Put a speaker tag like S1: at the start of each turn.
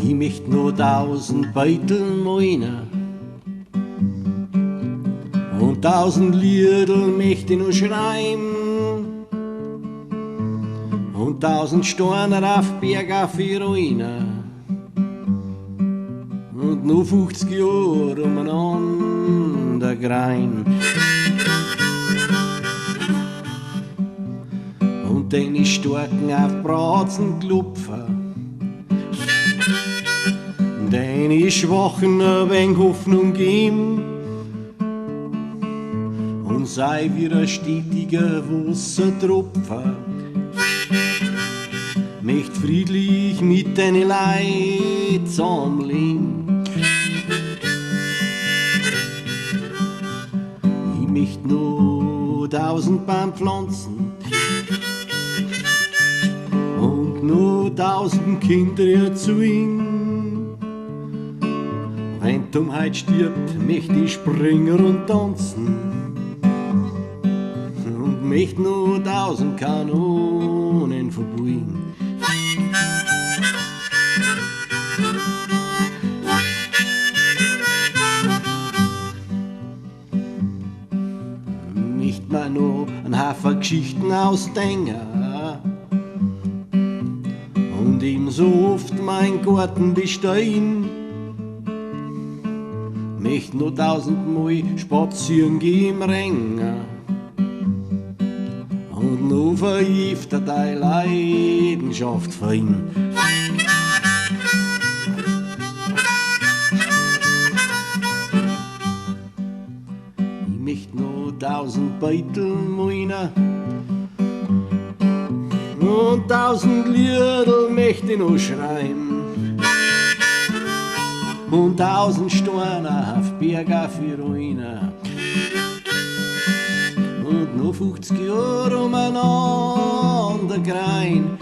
S1: Ich möcht nur 1000 Beutel meiner und 1000 Liedl möcht ich nur schreiben und 1000 Steine auf Berg auf die Ruine und nur 50 Jahre umeinander grein. Und den Starken auf Bratzen klopfen, den Schwachen ein wenig Hoffnung geben und sei wie ein stetiger Wassertropfen, möcht friedlich mit deinen Leid zusammenleben. Ich möcht nur 1000 Baum pflanzen und nur 1000 Kinder erziehen. Wenn Dummheit stirbt, möcht ich springen und tanzen und möcht nur 1000 Kanonen verbuchen. Möcht mir noch ein Haufen Geschichten ausdenken und ihm so oft mein Garten bestehen. Möcht nur 1000-mal spazieren gehen im Regen und nur vergiftet deine Leidenschaft für ihn. Ich möcht nur 1000 Beutel meiner und 1000 Liedl möcht ich noch schreiben und 1000 Steine auf Berg auf die Ruine und nur 50 Jahre umeinander grein.